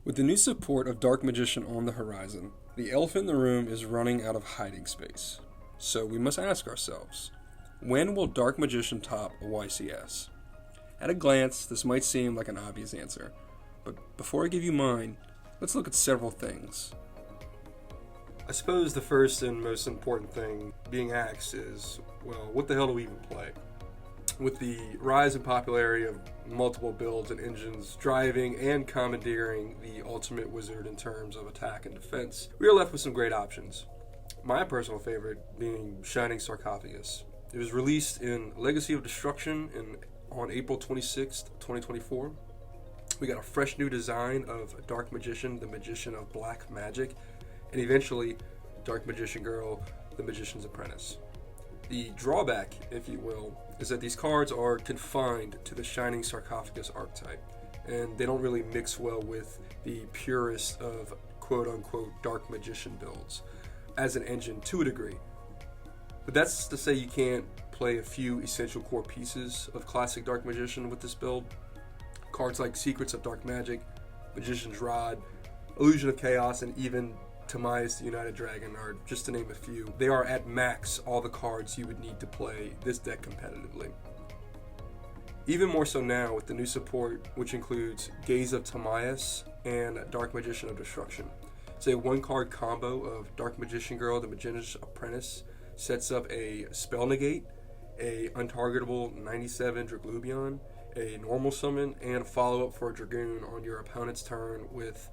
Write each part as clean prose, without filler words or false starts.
With the new support of Dark Magician on the horizon, the elephant in the room is running out of hiding space. So we must ask ourselves, when will Dark Magician top a YCS? At a glance, this might seem like an obvious answer, but before I give you mine, let's look at several things. I suppose the first and most important thing being asked is, well, what the hell do we even play? With the rise in popularity of multiple builds and engines driving and commandeering the ultimate wizard in terms of attack and defense, we are left with some great options. My personal favorite being Shining Sarcophagus. It was released in Legacy of Destruction on April 26th, 2024. We got a fresh new design of Dark Magician, the Magician of Black Magic, and eventually Dark Magician Girl, the Magician's Apprentice. The drawback, if you will, is that these cards are confined to the Shining Sarcophagus archetype, and they don't really mix well with the purest of quote-unquote Dark Magician builds, as an engine to a degree. But that's to say you can't play a few essential core pieces of classic Dark Magician with this build. Cards like Secrets of Dark Magic, Magician's Rod, Illusion of Chaos, and even Timaeus the United Dragon are just to name a few. They are at max all the cards you would need to play this deck competitively. Even more so now with the new support, which includes Gaze of Timaeus and Dark Magician of Destruction. It's a one-card combo of Dark Magician Girl, the Magician's Apprentice, sets up a Spell Negate, a untargetable 97 Draglubion, a normal summon, and a follow-up for a Dragoon on your opponent's turn with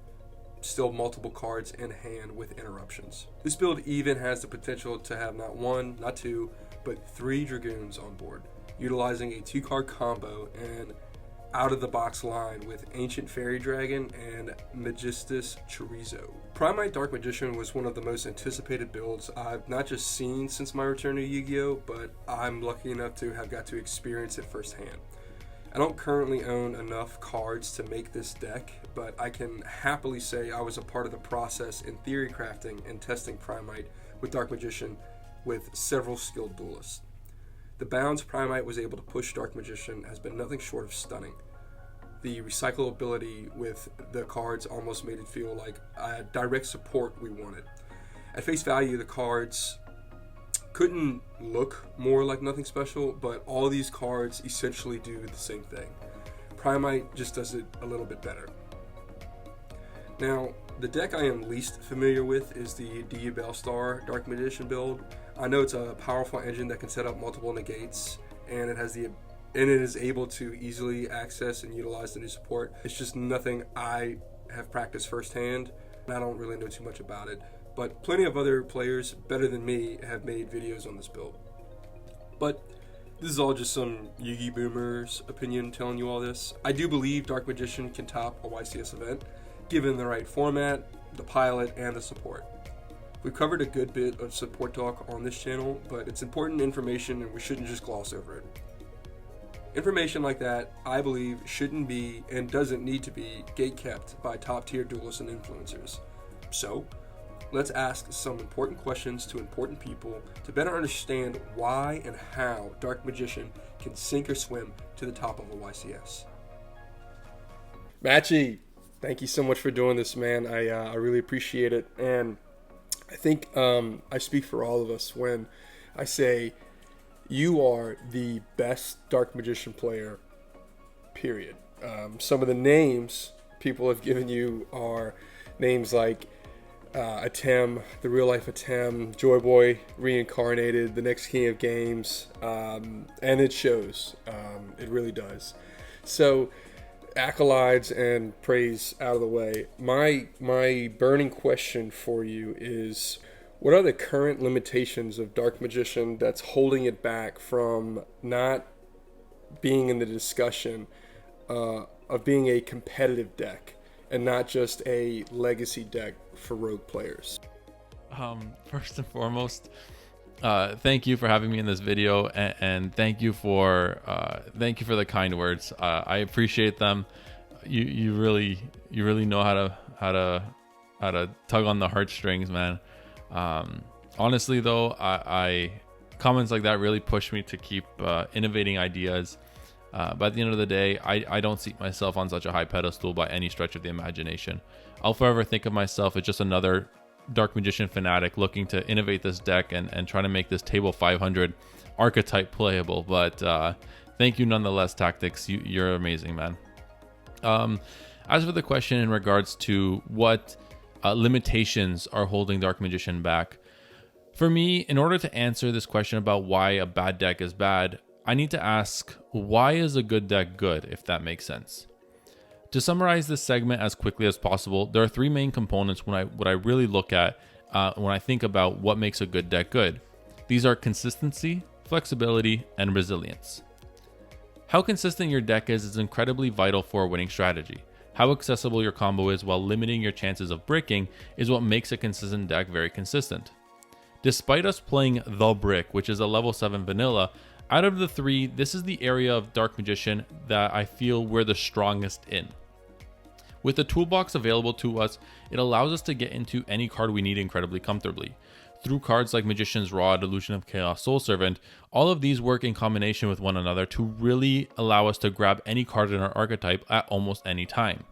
still multiple cards in hand with interruptions. This build even has the potential to have not one, not two, but 3 Dragoons on board, utilizing a 2-card combo and out-of-the-box line with Ancient Fairy Dragon and Magistus Chorizo. Primite Dark Magician was one of the most anticipated builds I've not just seen since my return to Yu-Gi-Oh!, but I'm lucky enough to have got to experience it firsthand. I don't currently own enough cards to make this deck, but I can happily say I was a part of the process in theory crafting and testing Primite with Dark Magician with several skilled duelists. The bounds Primite was able to push Dark Magician has been nothing short of stunning. The recyclability with the cards almost made it feel like a direct support we wanted. At face value, the cards couldn't look more like nothing special, but all these cards essentially do the same thing. Primite just does it a little bit better. Now, the deck I am least familiar with is the Bellstar Dark Magician build. I know it's a powerful engine that can set up multiple negates, and it is able to easily access and utilize the new support. It's just nothing I have practiced firsthand, and I don't really know too much about it. But plenty of other players better than me have made videos on this build. But this is all just some Yu-Gi Boomer's opinion telling you all this. I do believe Dark Magician can top a YCS event, given the right format, the pilot, and the support. We've covered a good bit of support talk on this channel, but it's important information and we shouldn't just gloss over it. Information like that, I believe, shouldn't be and doesn't need to be gatekept by top-tier duelists and influencers. So, let's ask some important questions to important people to better understand why and how Dark Magician can sink or swim to the top of a YCS. Matchie, thank you so much for doing this, man. I really appreciate it. And I think I speak for all of us when I say you are the best Dark Magician player, period. Some of the names people have given you are names like Atem, the real life Atem, Joy Boy reincarnated, the next king of games, and it shows. It really does. So, accolades and praise out of the way. My burning question for you is, what are the current limitations of Dark Magician that's holding it back from not being in the discussion of being a competitive deck and not just a legacy deck for rogue players? First and foremost, thank you for having me in this video, and thank you for the kind words. I appreciate them. You really know how to tug on the heartstrings, man. Honestly though, I comments like that really push me to keep innovating ideas. But at the end of the day, I don't see myself on such a high pedestal by any stretch of the imagination. I'll forever think of myself as just another Dark Magician fanatic looking to innovate this deck and trying to make this table 500 archetype playable. But thank you nonetheless, Tactics. You're amazing, man. As for the question in regards to what limitations are holding Dark Magician back, for me, in order to answer this question about why a bad deck is bad, I need to ask, why is a good deck good, if that makes sense? To summarize this segment as quickly as possible, there are three main components what I really look at when I think about what makes a good deck good. These are consistency, flexibility, and resilience. How consistent your deck is incredibly vital for a winning strategy. How accessible your combo is while limiting your chances of breaking is what makes a consistent deck very consistent. Despite us playing The Brick, which is a level 7 vanilla, out of the three, this is the area of Dark Magician that I feel we're the strongest in. With the toolbox available to us, it allows us to get into any card we need incredibly comfortably. Through cards like Magician's Rod, Illusion of Chaos, Soul Servant, all of these work in combination with one another to really allow us to grab any card in our archetype at almost any time.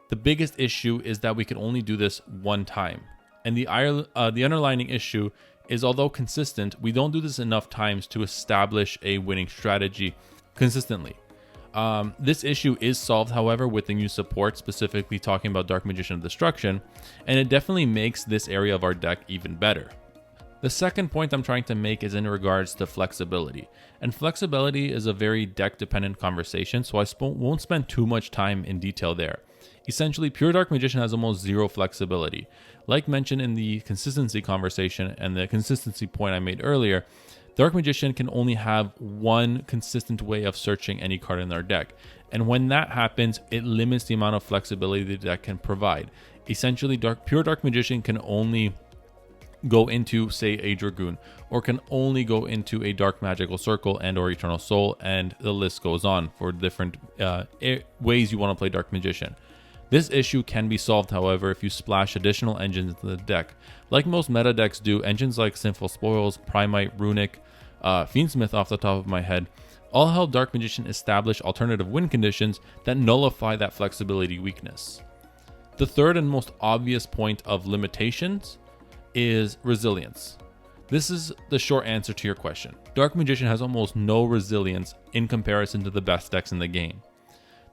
The biggest issue is that we can only do this one time. And the underlying issue is, although consistent, we don't do this enough times to establish a winning strategy consistently. This issue is solved, however, with the new support, specifically talking about Dark Magician of Destruction, and it definitely makes this area of our deck even better. The second point I'm trying to make is in regards to flexibility. And flexibility is a very deck-dependent conversation, so I won't spend too much time in detail there. Essentially, pure Dark Magician has almost zero flexibility. Like mentioned in the consistency conversation and the consistency point I made earlier, Dark Magician can only have one consistent way of searching any card in their deck. And when that happens, it limits the amount of flexibility the deck can provide. Essentially, pure Dark Magician can only go into, say, a Dragoon, or can only go into a Dark Magical Circle and or Eternal Soul, and the list goes on for different ways you want to play Dark Magician. This issue can be solved, however, if you splash additional engines into the deck. Like most meta decks do, engines like Sinful Spoils, Primite, Runic, Fiendsmith off the top of my head, all help Dark Magician establish alternative win conditions that nullify that flexibility weakness. The third and most obvious point of limitations is resilience. This is the short answer to your question. Dark Magician has almost no resilience in comparison to the best decks in the game.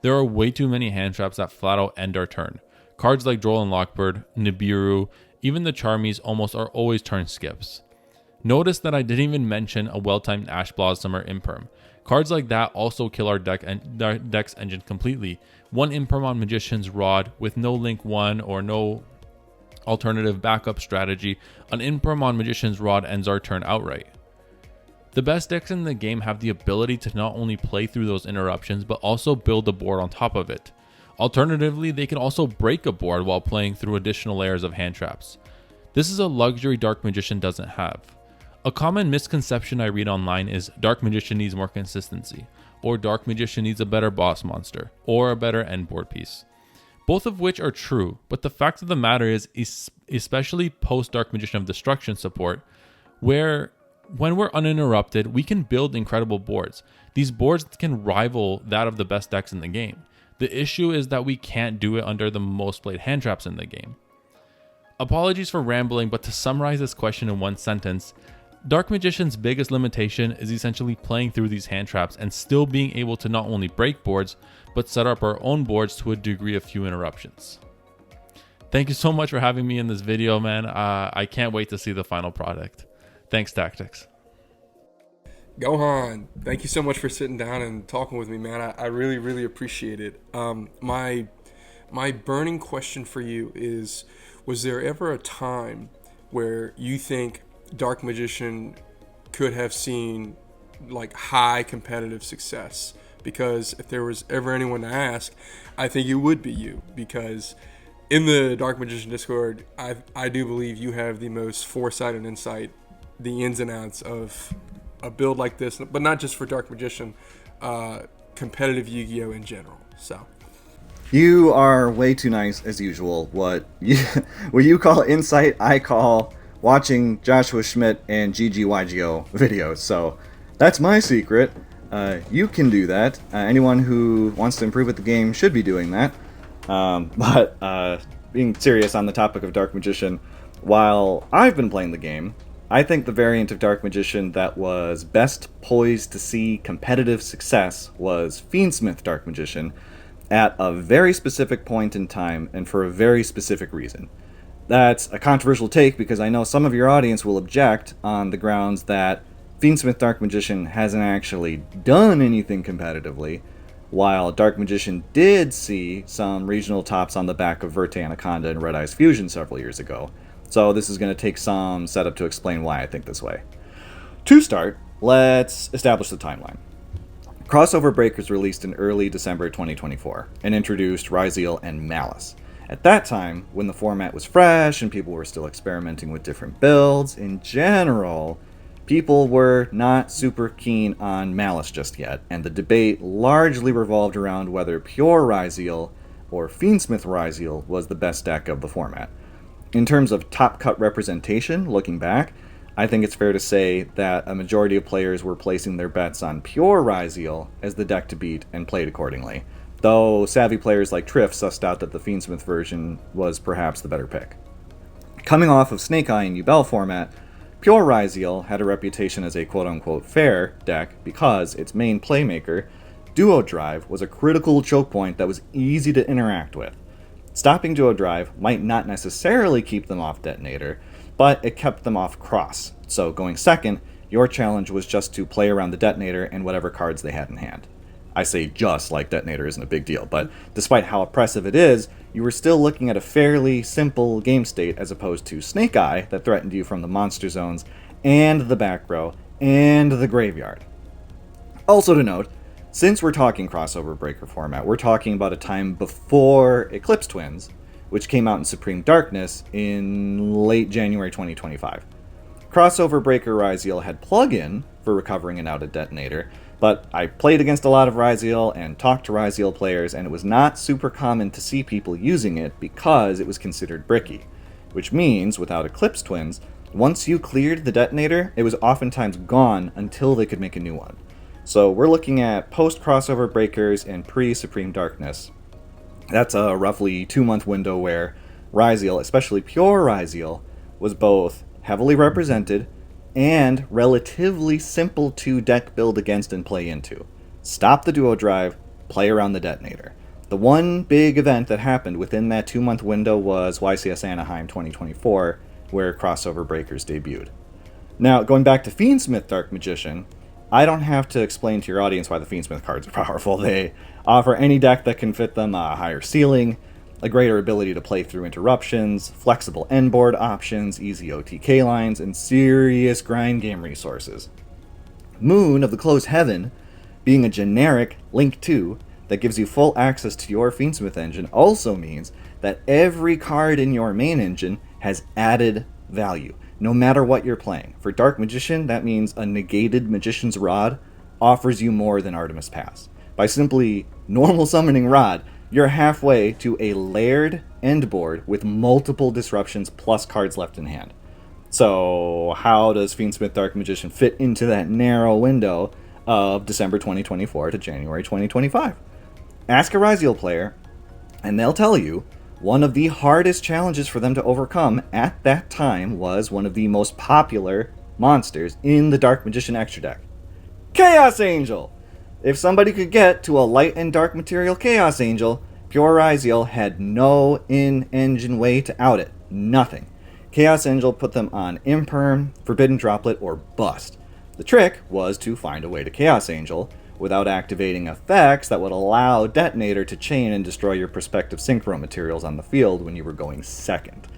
There are way too many hand traps that flat out end our turn. Cards like Droll and Lockbird, Nibiru, even the Charmies almost are always turn skips. Notice that I didn't even mention a well-timed Ash Blossom or Imperm. Cards like that also kill our deck's engine completely. One Imperm on Magician's Rod with no Link 1 or no alternative backup strategy, an Imperm on Magician's Rod ends our turn outright. The best decks in the game have the ability to not only play through those interruptions, but also build a board on top of it. Alternatively, they can also break a board while playing through additional layers of hand traps. This is a luxury Dark Magician doesn't have. A common misconception I read online is Dark Magician needs more consistency, or Dark Magician needs a better boss monster, or a better end board piece. Both of which are true, but the fact of the matter is, especially post Dark Magician of Destruction support, when we're uninterrupted, we can build incredible boards. These boards can rival that of the best decks in the game. The issue is that we can't do it under the most played hand traps in the game. Apologies for rambling, but to summarize this question in one sentence, Dark Magician's biggest limitation is essentially playing through these hand traps and still being able to not only break boards, but set up our own boards to a degree of few interruptions. Thank you so much for having me in this video, man. I can't wait to see the final product. Thanks, Tactics. Gohan, thank you so much for sitting down and talking with me, man. I really, really appreciate it. My burning question for you is, was there ever a time where you think Dark Magician could have seen like high competitive success? Because if there was ever anyone to ask, I think it would be you, because in the Dark Magician Discord, I do believe you have the most foresight and insight, the ins and outs of a build like this, but not just for Dark Magician, competitive Yu-Gi-Oh in general. So you are way too nice as usual. What you call insight, I call watching Joshua Schmidt and GGYGO videos. So that's my secret. you can do that. Anyone who wants to improve at the game should be doing that. But being serious on the topic of Dark Magician, while I've been playing the game, I think the variant of Dark Magician that was best poised to see competitive success was Fiendsmith Dark Magician at a very specific point in time and for a very specific reason. That's a controversial take because I know some of your audience will object on the grounds that Fiendsmith Dark Magician hasn't actually done anything competitively, while Dark Magician did see some regional tops on the back of Verte Anaconda and Red Eyes Fusion several years ago. So this is going to take some setup to explain why I think this way. To start, let's establish the timeline. Crossover Breakers released in early December 2024 and introduced Ryziel and Malice. At that time, when the format was fresh and people were still experimenting with different builds, in general, people were not super keen on Malice just yet, and the debate largely revolved around whether Pure Ryziel or Fiendsmith Ryziel was the best deck of the format. In terms of top-cut representation, looking back, I think it's fair to say that a majority of players were placing their bets on Pure Ryziel as the deck to beat and played accordingly, though savvy players like Triff sussed out that the Fiendsmith version was perhaps the better pick. Coming off of Snake Eye and Yubel format, Pure Ryziel had a reputation as a quote-unquote fair deck because its main playmaker, Duo Drive, was a critical choke point that was easy to interact with. Stopping Duo Drive might not necessarily keep them off Detonator, but it kept them off Cross, so going second, your challenge was just to play around the Detonator and whatever cards they had in hand. I say just, like Detonator isn't a big deal, but despite how oppressive it is, you were still looking at a fairly simple game state as opposed to Snake Eye that threatened you from the monster zones, and the back row, and the graveyard. Also to note, since we're talking Crossover Breaker format, we're talking about a time before Eclipse Twins, which came out in Supreme Darkness in late January 2025. Crossover Breaker Ryziel had plug-in for recovering an outed Detonator, but I played against a lot of Ryziel and talked to Ryziel players, and it was not super common to see people using it because it was considered bricky, which means, without Eclipse Twins, once you cleared the Detonator, it was oftentimes gone until they could make a new one. So we're looking at post-Crossover Breakers and pre-Supreme Darkness. That's a roughly 2-month window where Ryziel, especially Pure Ryziel, was both heavily represented and relatively simple to deck build against and play into. Stop the Duo Drive, play around the Detonator. The one big event that happened within that 2-month window was YCS Anaheim 2024, where Crossover Breakers debuted. Now, going back to Fiendsmith Dark Magician, I don't have to explain to your audience why the Fiendsmith cards are powerful. They offer any deck that can fit them a higher ceiling, a greater ability to play through interruptions, flexible end board options, easy OTK lines, and serious grind game resources. Moon of the Closed Heaven, being a generic Link 2 that gives you full access to your Fiendsmith engine, also means that every card in your main engine has added value, no matter what you're playing. For Dark Magician, that means a negated Magician's Rod offers you more than Artemis Pass. By simply normal summoning Rod, you're halfway to a layered end board with multiple disruptions plus cards left in hand. So how does Fiendsmith Dark Magician fit into that narrow window of December 2024 to January 2025? Ask a Ryziel player, and they'll tell you one of the hardest challenges for them to overcome at that time was one of the most popular monsters in the Dark Magician extra deck, Chaos Angel! If somebody could get to a light and dark material Chaos Angel, Pure Ryziel had no in-engine way to out it. Nothing. Chaos Angel put them on Imperm, Forbidden Droplet, or Bust. The trick was to find a way to Chaos Angel without activating effects that would allow Detonator to chain and destroy your prospective synchro materials on the field when you were going second.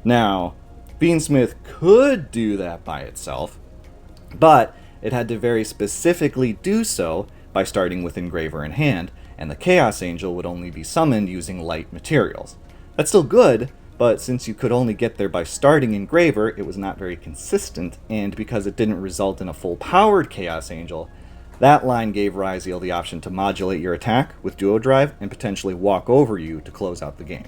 Now, Fiendsmith could do that by itself, but it had to very specifically do so by starting with Engraver in hand, and the Chaos Angel would only be summoned using light materials. That's still good, but since you could only get there by starting Engraver, it was not very consistent, and because it didn't result in a full-powered Chaos Angel, that line gave Ryziel the option to modulate your attack with Duo Drive and potentially walk over you to close out the game.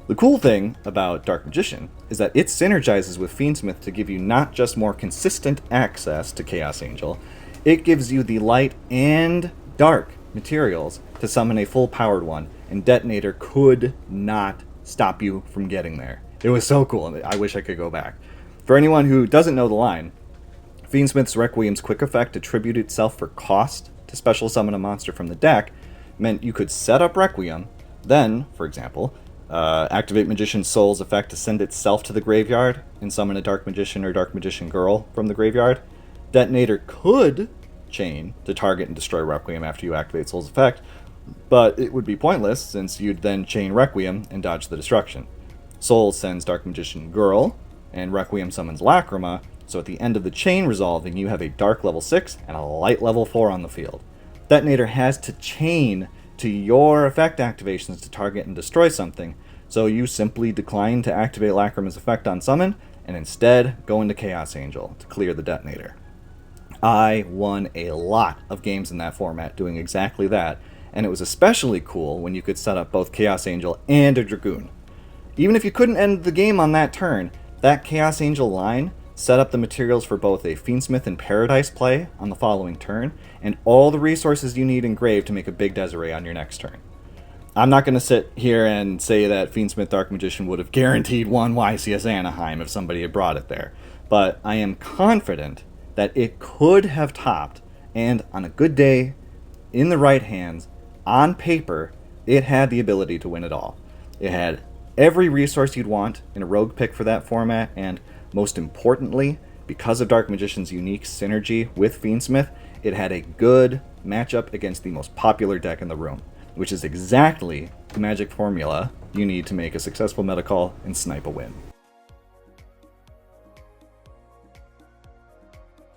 The cool thing about Dark Magician is that it synergizes with Fiendsmith to give you not just more consistent access to Chaos Angel, It gives you the light and dark materials to summon a full-powered one, and Detonator could not stop you from getting there. It was so cool. I wish I could go back. For anyone who doesn't know the line, Fiendsmith's Requiem's quick effect attributed itself for cost to special summon a monster from the deck meant you could set up Requiem, then, for example, activate Magician's Soul's effect to send itself to the graveyard and summon a Dark Magician or Dark Magician Girl from the graveyard. Detonator could chain to target and destroy Requiem after you activate Soul's effect, but it would be pointless since you'd then chain Requiem and dodge the destruction. Soul sends Dark Magician Girl, and Requiem summons Lacrima, so at the end of the chain resolving, you have a Dark level 6 and a Light level 4 on the field. Detonator has to chain to your effect activations to target and destroy something, so you simply decline to activate Lacrima's effect on summon, and instead go into Chaos Angel to clear the Detonator. I won a lot of games in that format doing exactly that, and it was especially cool when you could set up both Chaos Angel and a Dragoon. Even if you couldn't end the game on that turn, that Chaos Angel line set up the materials for both a Fiendsmith and Paradise play on the following turn, and all the resources you need engraved to make a big Desiree on your next turn. I'm not going to sit here and say that Fiendsmith Dark Magician would have guaranteed one YCS Anaheim if somebody had brought it there, but I am confident that it could have topped, and on a good day, in the right hands, on paper, it had the ability to win it all. It had every resource you'd want in a rogue pick for that format, and most importantly, because of Dark Magician's unique synergy with Fiendsmith, it had a good matchup against the most popular deck in the room, which is exactly the magic formula you need to make a successful meta call and snipe a win.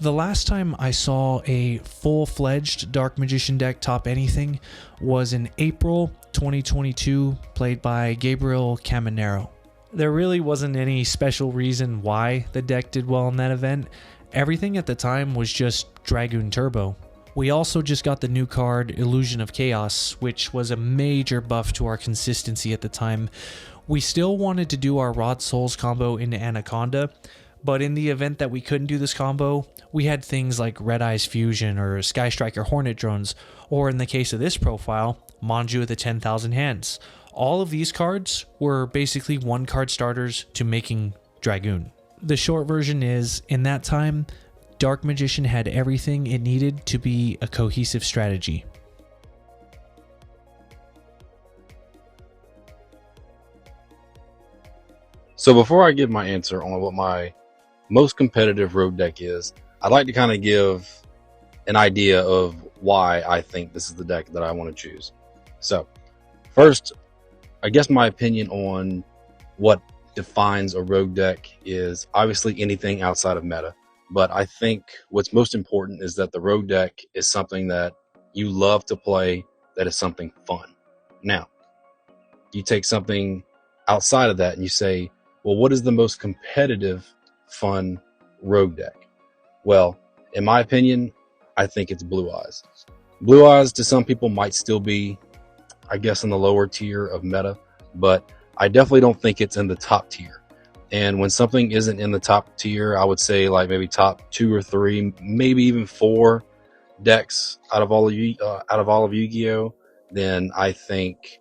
The last time I saw a full-fledged Dark Magician deck top anything was in April 2022, played by Gabriel Caminero. There really wasn't any special reason why the deck did well in that event. Everything at the time was just Dragoon Turbo. We also just got the new card Illusion of Chaos, which was a major buff to our consistency at the time. We still wanted to do our Rod Souls combo into Anaconda, but in the event that we couldn't do this combo, we had things like Red Eyes Fusion or Sky Striker Hornet Drones, or in the case of this profile, Manju with the 10,000 Hands. All of these cards were basically one card starters to making Dragoon. The short version is, in that time, Dark Magician had everything it needed to be a cohesive strategy. So before I give my answer on what my most competitive rogue deck is, I'd like to kind of give an idea of why I think this is the deck that I want to choose. So first, I guess my opinion on what defines a rogue deck is obviously anything outside of meta. But I think what's most important is that the rogue deck is something that you love to play, that is something fun. Now, you take something outside of that and you say, well, what is the most competitive, fun rogue deck? Well, in my opinion, I think it's Blue Eyes. Blue Eyes to some people might still be, I guess, in the lower tier of meta, but I definitely don't think it's in the top tier. And when something isn't in the top tier, I would say like maybe top 2 or 3, maybe even 4 decks out of all of Yu-Gi-Oh, then I think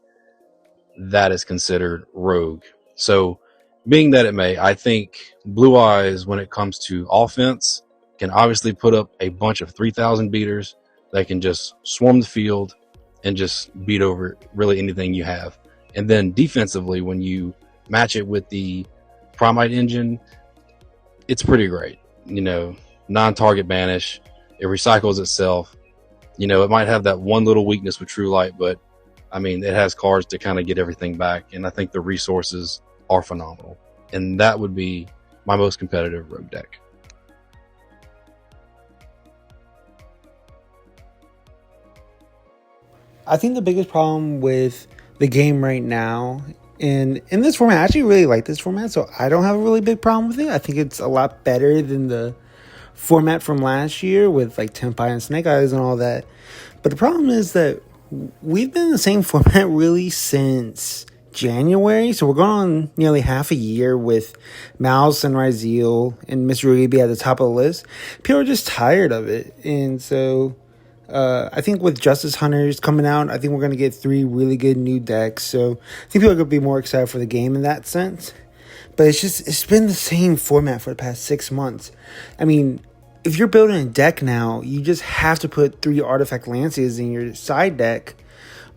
that is considered rogue. So being that it may, I think Blue Eyes, when it comes to offense, can obviously put up a bunch of 3,000 beaters that can just swarm the field and just beat over really anything you have. And then defensively, when you match it with the Promite engine, it's pretty great. You know, non-target banish, it recycles itself. You know, it might have that one little weakness with True Light, but I mean, it has cards to kind of get everything back, and I think the resources are phenomenal. And that would be my most competitive rogue deck. I think the biggest problem with the game right now, and in this format, I actually really like this format, so I don't have a really big problem with it. I think it's a lot better than the format from last year with like Tenpai and Snake Eyes and all that. But the problem is that we've been in the same format really since January, so we're going on nearly half a year with Mal, Sunrise Zeal, and Miss Ruby at the top of the list. People are just tired of it, and so I think with Justice Hunters coming out, I think we're going to get 3 really good new decks, so I think people are going to be more excited for the game in that sense. But it's been the same format for the past 6 months. I mean, if you're building a deck now, you just have to put 3 Artifact Lances in your side deck,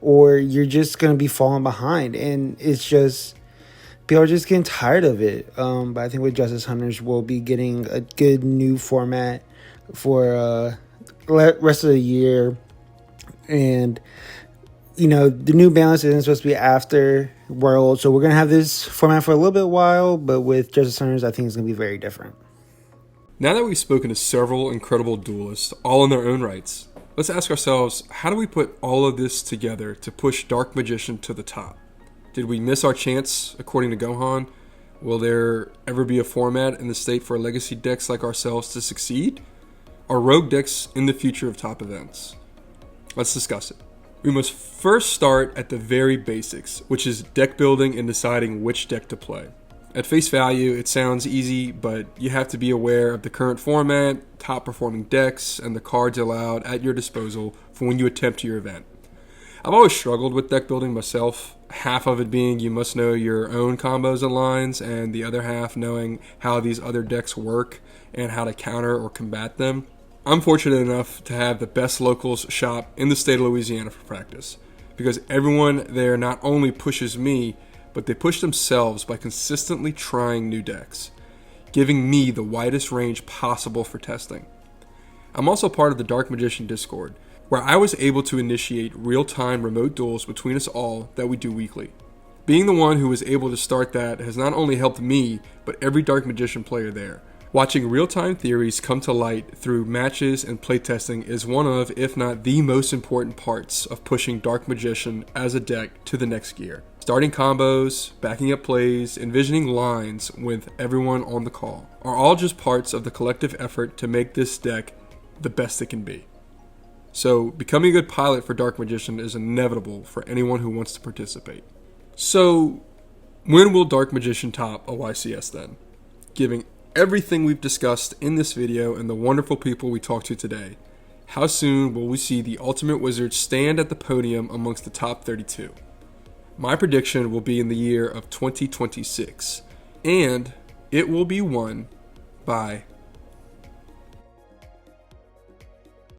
or you're just going to be falling behind. And it's just, people are just getting tired of it. But I think with Justice Hunters, we'll be getting a good new format for rest of the year. And, you know, the new balance isn't supposed to be after World, so we're going to have this format for a little bit while, but with Justice Hunters, I think it's going to be very different. Now that we've spoken to several incredible duelists, all in their own rights, let's ask ourselves, how do we put all of this together to push Dark Magician to the top? Did we miss our chance, according to Gohan? Will there ever be a format in the state for legacy decks like ourselves to succeed? Are rogue decks in the future of top events? Let's discuss it. We must first start at the very basics, which is deck building and deciding which deck to play. At face value, it sounds easy, but you have to be aware of the current format, top performing decks, and the cards allowed at your disposal for when you attempt your event. I've always struggled with deck building myself, half of it being you must know your own combos and lines, and the other half knowing how these other decks work and how to counter or combat them. I'm fortunate enough to have the best locals shop in the state of Louisiana for practice, because everyone there not only pushes me, but they push themselves by consistently trying new decks, giving me the widest range possible for testing. I'm also part of the Dark Magician Discord, where I was able to initiate real-time remote duels between us all that we do weekly. Being the one who was able to start that has not only helped me, but every Dark Magician player there. Watching real-time theories come to light through matches and playtesting is one of, if not the most important parts of pushing Dark Magician as a deck to the next gear. Starting combos, backing up plays, envisioning lines with everyone on the call are all just parts of the collective effort to make this deck the best it can be. So becoming a good pilot for Dark Magician is inevitable for anyone who wants to participate. So when will Dark Magician top a YCS then? Giving everything we've discussed in this video and the wonderful people we talked to today, how soon will we see the Ultimate Wizard stand at the podium amongst the top 32? My prediction will be in the year of 2026, and it will be won by